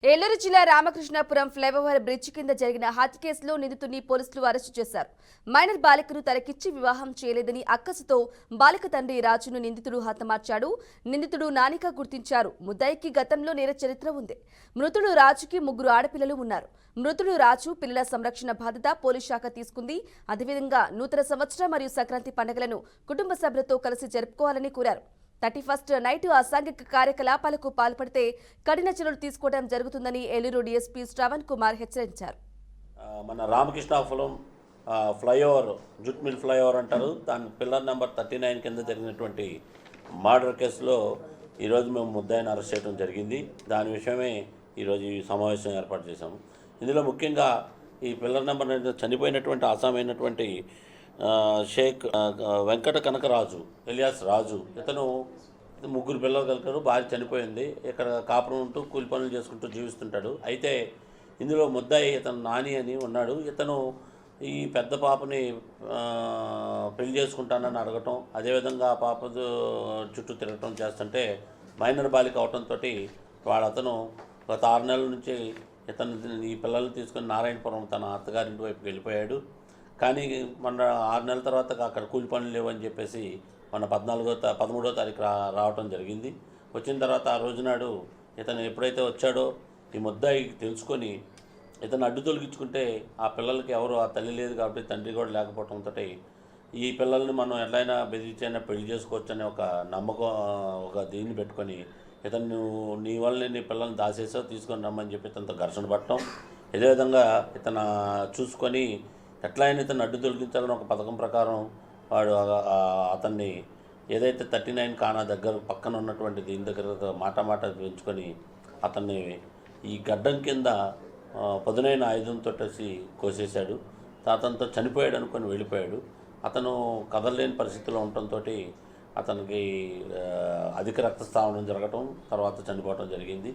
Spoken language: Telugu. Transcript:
ఏలూరు జిల్లా రామకృష్ణాపురం ఫ్లైఓవర్ బ్రిడ్జ్ కింద జరిగిన హత్య కేసులో నిందితుడిని పోలీసులు అరెస్టు చేశారు. మైనర్ బాలికను తనకిచ్చి వివాహం చేయలేదని అక్కసుతో బాలిక తండ్రి రాజును నిందితుడు హతమార్చాడు. నిందితుడు నానిగా గుర్తించారు. ముద్దాయికి గతంలో నేర చరిత్ర ఉంది. మృతుడు రాజుకి 3 ఆడపిల్లలు ఉన్నారు. మృతుడు రాజు పిల్లల సంరక్షణ బాధ్యత పోలీస్ శాఖ తీసుకుంది. అదేవిధంగా నూతన సంవత్సరం మరియు సంక్రాంతి పండుగలను కుటుంబ సభ్యులతో కలిసి జరుపుకోవాలని కోరారు. 31st నైట్ అసాంఘిక కార్యకలాపాలకు పాల్పడితే కఠిన చర్యలు తీసుకోవడం జరుగుతుందని ఏలూరు డీఎస్పీ శ్రవణ్ కుమార్ హెచ్చరించారు. మన Ramakrishnapuram flyover jute mill flyover అంటారు, దాని పిల్లర్ నెంబర్ 39 కింద జరిగినటువంటి మర్డర్ కేసులో ఈరోజు మేము ముద్దాయిని అరెస్ట్ చేయడం జరిగింది. దాని విషయమే ఈరోజు ఈ సమావేశం ఏర్పాటు చేశాము. ఇందులో ముఖ్యంగా ఈ పిల్లర్ నెంబర్ చనిపోయినటువంటి అసామైనటువంటి షేక్ వెంకట కనకరాజు ఎలియాస్ రాజు, ఇతను 3 పిల్లలు కలిగారు. భార్య చనిపోయింది. ఇక్కడ కాపురం ఉంటూ కూలి పనులు చేసుకుంటూ జీవిస్తుంటాడు. అయితే ఇందులో ముద్దాయి ఇతను నాని అని ఉన్నాడు. ఇతను ఈ పెద్ద పాపని పెళ్లి చేసుకుంటానని అడగటం, అదేవిధంగా ఆ పాప చుట్టూ తిరగటం చేస్తుంటే మైనర్ బాలిక అవటంతో అతను గత 6 నెలల నుంచి ఈ పిల్లల్ని తీసుకొని నారాయణపురం తన అత్తగారింటి వైపుకి వెళ్ళిపోయాడు. కానీ మన 6 నెలల తర్వాత అక్కడ కూలి పనులు లేవని చెప్పేసి మన 13వ తారీఖు రావటం జరిగింది. వచ్చిన తర్వాత ఆ రోజునాడు ఇతను ఎప్పుడైతే వచ్చాడో ఈ ముద్దాయి తెలుసుకొని ఇతను అడ్డు తొలగించుకుంటే ఆ పిల్లలకి ఎవరు ఆ తల్లి లేదు కాబట్టి తండ్రి కూడా లేకపోవడంతో ఈ పిల్లల్ని మనం ఎట్లయినా బెదిరించైనా పెళ్లి చేసుకోవచ్చు అనే ఒక నమ్మకం, ఒక దీన్ని పెట్టుకొని ఇతను నీ వల్ల నీ పిల్లల్ని దాసేసో తీసుకొని రమ్మని చెప్పి ఇతనితో ఘర్షణ పట్టడం, అదేవిధంగా ఇతను చూసుకొని ఎట్లయినా ఇతను అడ్డు తొలగించాలని ఒక పథకం ప్రకారం వాడు అతన్ని ఏదైతే 39 కానా దగ్గర పక్కన ఉన్నటువంటి దీని దగ్గర మాట పెంచుకొని అతన్ని ఈ గడ్డం కింద పదునైన ఆయుధంతో కోసేశాడు. అతనితో చనిపోయాడు అనుకొని వెళ్ళిపోయాడు. అతను కదలలేని పరిస్థితిలో ఉండటంతో అతనికి అధిక రక్తస్రావణం జరగటం, తర్వాత చనిపోవటం జరిగింది.